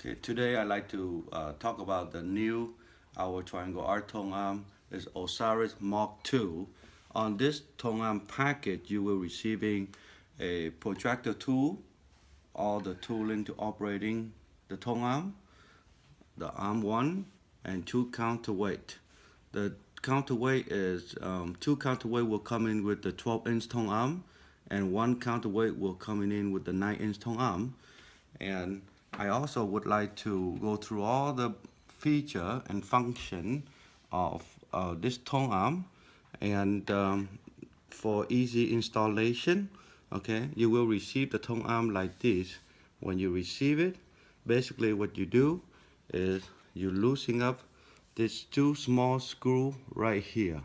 Okay, today I'd like to talk about the new our TriangleArt Tonearm is Osiris MK2. On this Tonearm package, you will receiving a protractor tool, all the tooling to operating the Tonearm, the arm one, and two counterweight. The counterweight is two counterweight will come in with the 12-inch Tonearm, and one counterweight will come in with the 9-inch Tonearm. And I also would like to go through all the feature and function of this Tonearm, and for easy installation, okay, you will receive the Tonearm like this. When you receive it, basically what you do is you loosen up these two small screw right here.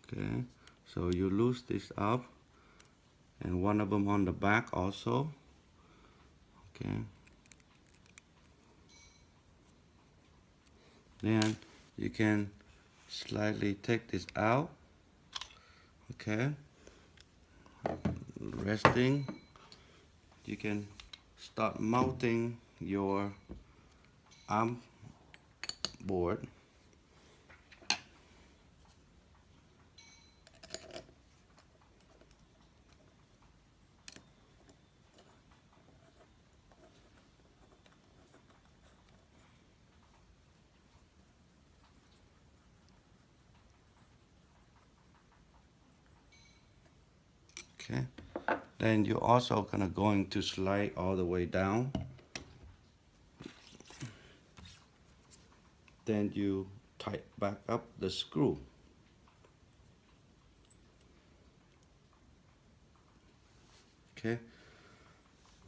Okay, so you loose this up, and one of them on the back also. Okay, then you can slightly take this out. Okay, resting, you can start mounting your arm board. Okay, then you're also going to slide all the way down. Then you tighten back up the screw. Okay,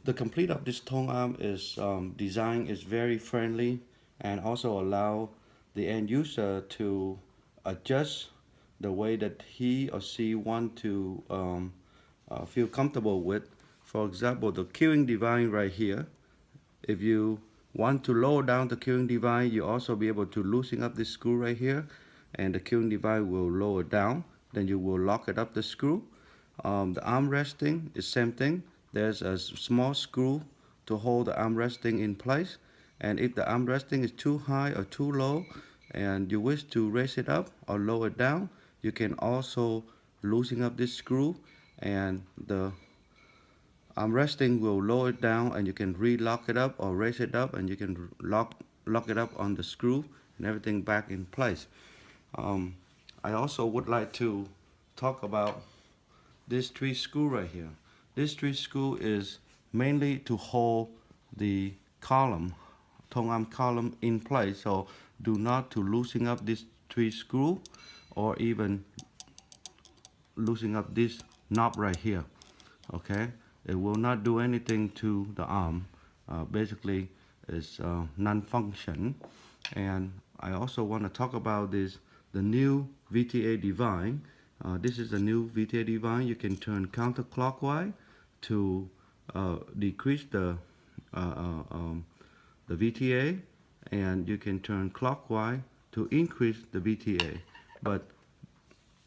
the complete of this Tonearm is design is very friendly and also allow the end user to adjust the way that he or she want to feel comfortable with. For example, the queuing device right here, if you want to lower down the queuing device, you also be able to loosen up this screw right here, and the queuing device will lower down. Then you will lock it up the screw. The arm resting is same thing. There's a small screw to hold the arm resting in place, and if the arm resting is too high or too low and you wish to raise it up or lower it down, you can also loosen up this screw, and the arm resting will lower it down, and you can re-lock it up or raise it up, and you can lock it up on the screw and everything back in place. I also would like to talk about this three screw right here. This three screw is mainly to hold the column, Tonearm column in place. So do not to loosen up this three screw or even loosen up this knob right here. Okay, it will not do anything to the arm. Basically, it's non-function. And I also want to talk about the new VTA device. This is a new VTA device. You can turn counterclockwise to decrease the VTA, and you can turn clockwise to increase the VTA. But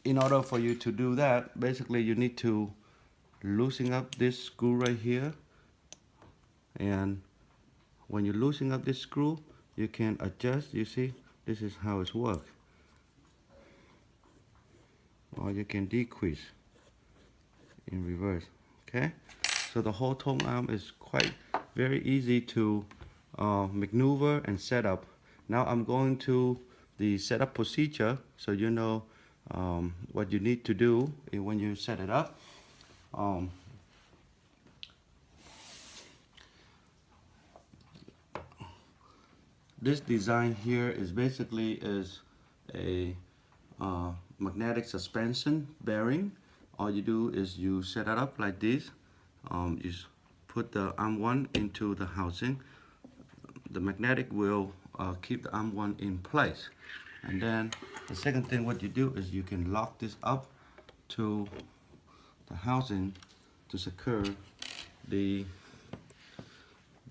in order for you to do that, basically you need to loosen up this screw right here, and when you loosen up this screw, you can adjust. You see, this is how it works. Or you can decrease in reverse. Okay, so the whole Tonearm is quite very easy to maneuver and set up. Now I'm going to the setup procedure, so you know what you need to do when you set it up. This design here is basically a magnetic suspension bearing. All you do is you set it up like this. You put the arm one into the housing. The magnetic will keep the arm one in place. And then the second thing what you do is you can lock this up to the housing to secure the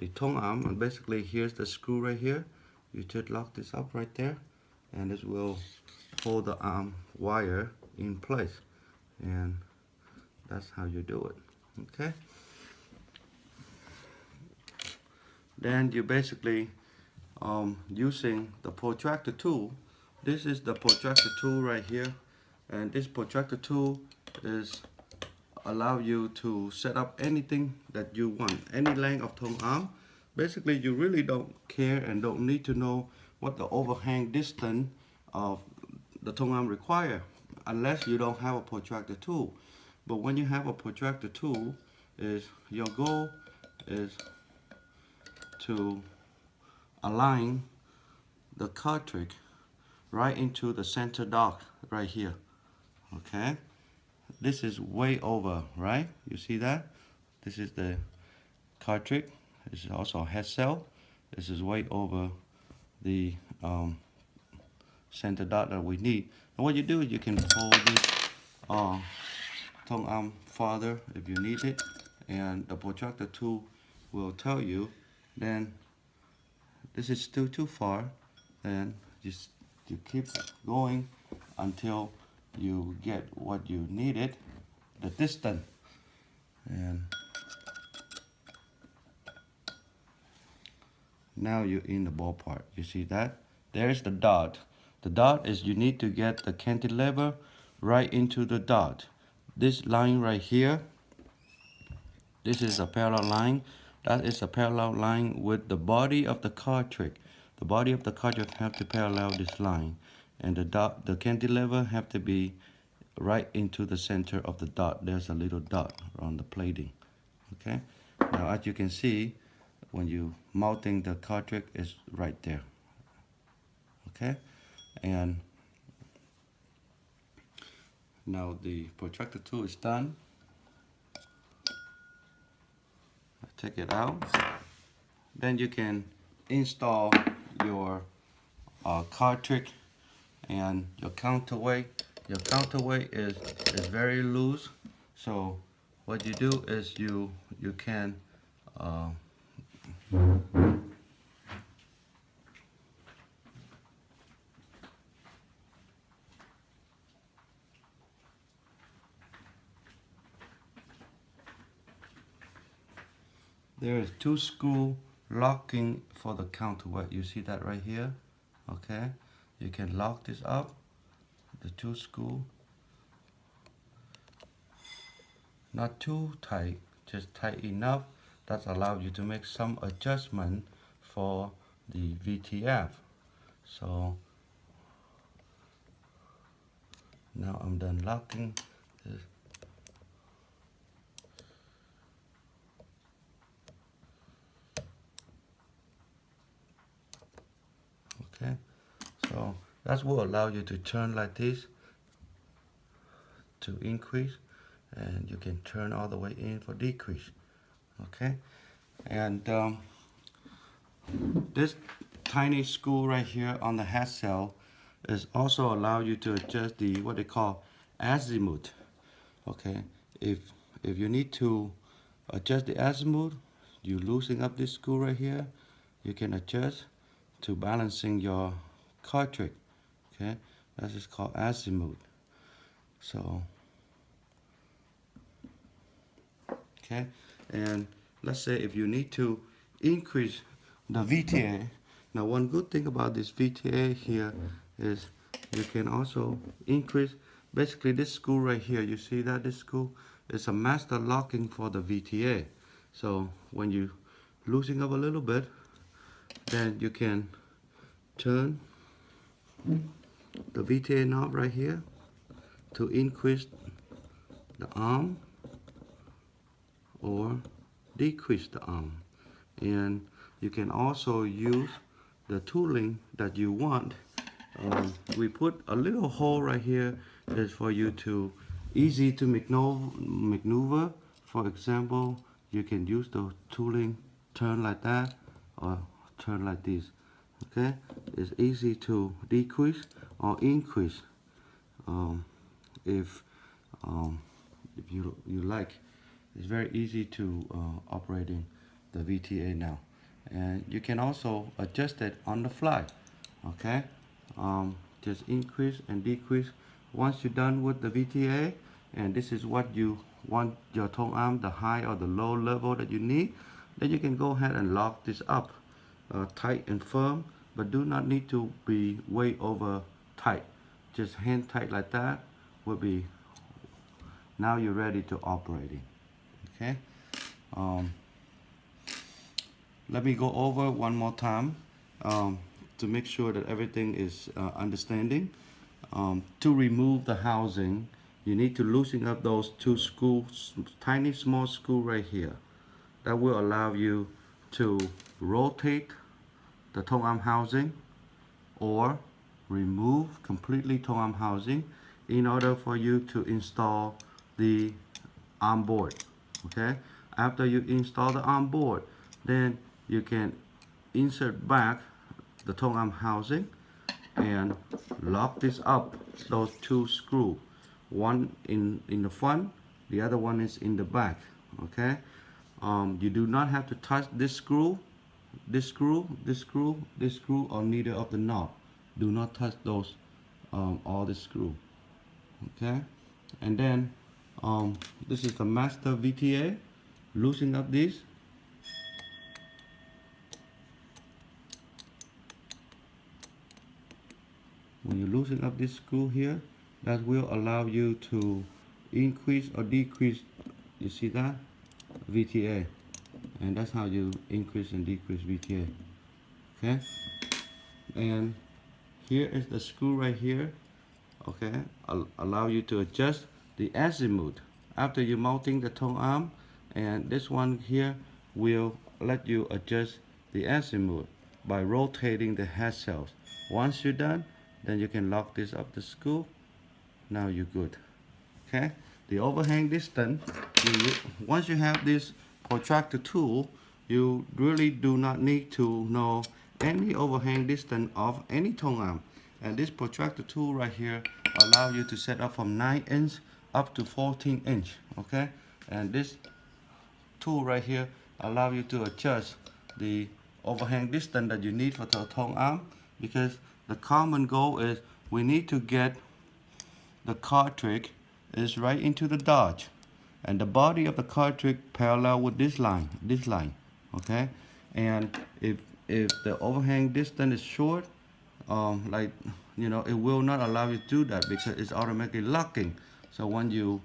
Tonearm. And basically here's the screw right here. You just lock this up right there, and this will hold the arm wire in place, and that's how you do it. Okay, then you basically using the protractor tool. This is the protractor tool right here, and this protractor tool is allow you to set up anything that you want, any length of tone arm. Basically, you really don't care and don't need to know what the overhang distance of the tone arm require, unless you don't have a protractor tool. But when you have a protractor tool, is your goal is to align the cartridge right into the center dot right here. Okay, this is way over, right? You see that? This is the cartridge. This is also a head cell. This is way over the center dot that we need. And what you do is you can pull this tone arm farther if you need it, and the protractor tool will tell you. Then this is still too far, then just you keep going until you get what you needed, the distance. And now you're in the ballpark. You see that? There's the dot. The dot is you need to get the cantilever right into the dot. This line right here, this is a parallel line. That is a parallel line with the body of the cartridge. The body of the cartridge have to parallel this line, and the dot, the cantilever have to be right into the center of the dot. There's a little dot on the plating. Okay. Now, as you can see, when you mounting the cartridge is right there. Okay, and now the protractor tool is done. Take it out. Then you can install your cartridge and your counterweight. Your counterweight is very loose, so what you do is you can there is 2 screw locking for the counterweight. You see that right here? Okay, you can lock this up, the 2 screw. Not too tight, just tight enough that allows you to make some adjustment for the VTF. So now I'm done locking this. Okay, so that will allow you to turn like this to increase, and you can turn all the way in for decrease. Okay, and this tiny screw right here on the head cell is also allow you to adjust the what they call azimuth. Okay, if you need to adjust the azimuth, you loosen up this screw right here, you can adjust to balancing your cartridge. Okay, that is called azimuth. So okay, and let's say if you need to increase the VTA. Now, one good thing about this VTA here is you can also increase. Basically, this screw right here, you see that this screw is a master locking for the VTA. So when you loosen up a little bit, then you can turn the VTA knob right here to increase the arm or decrease the arm. And you can also use the tooling that you want. We put a little hole right here is for you to easy to maneuver. For example, you can use the tooling, turn like that or turn like this. Okay, it's easy to decrease or increase if you like. It's very easy to operating the VTA now, and you can also adjust it on the fly. Okay, just increase and decrease once you're done with the VTA, and this is what you want your tone arm, the high or the low level that you need. then you can go ahead and lock this up tight and firm, but do not need to be way over tight. Just hand tight like that will be, now you're ready to operating. Okay, let me go over one more time to make sure that everything is understanding. To remove the housing, you need to loosen up those two screws, tiny small screw right here. That will allow you to rotate the tone arm housing or remove completely tone arm housing in order for you to install the arm board. Okay, after you install the arm board, then you can insert back the tone arm housing and lock this up, those two screws, one in the front, the other one is in the back. Okay, you do not have to touch this screw, this screw, this screw, this screw, or neither of the knob. Do not touch those, all the screw. Okay, and then this is the master VTA. Loosen up this. When you loosen up this screw here, that will allow you to increase or decrease, you see that, VTA, and that's how you increase and decrease VTA. Okay, and here is the screw right here. Okay, allow you to adjust the azimuth after you mounting the tone arm, and this one here will let you adjust the azimuth by rotating the head cells. Once you're done, then you can lock this up the screw. Now you're good. Okay, the overhang distance, once you have this protractor tool, you really do not need to know any overhang distance of any tone arm. And this protractor tool right here allow you to set up from 9" up to 14". Okay, and this tool right here allow you to adjust the overhang distance that you need for the tone arm, because the common goal is we need to get the cartridge is right into the dodge, and the body of the cartridge parallel with this line, okay, and if the overhang distance is short, like, you know, it will not allow you to do that because it's automatically locking. So when you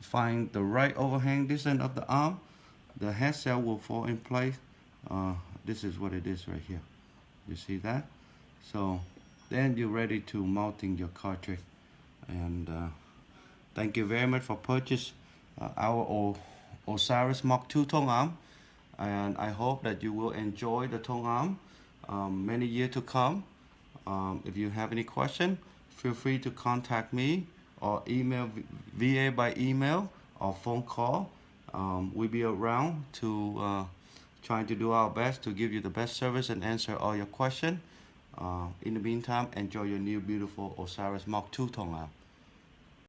find the right overhang distance of the arm, the head cell will fall in place. This is what it is right here. You see that? So then you're ready to mounting your cartridge. And thank you very much for purchase our Osiris MK2 tone arm, and I hope that you will enjoy the tone arm many years to come. If you have any question, feel free to contact me or email VA by email or phone call. We'll be around to trying to do our best to give you the best service and answer all your questions. In the meantime, enjoy your new beautiful Osiris MK2 tone arm.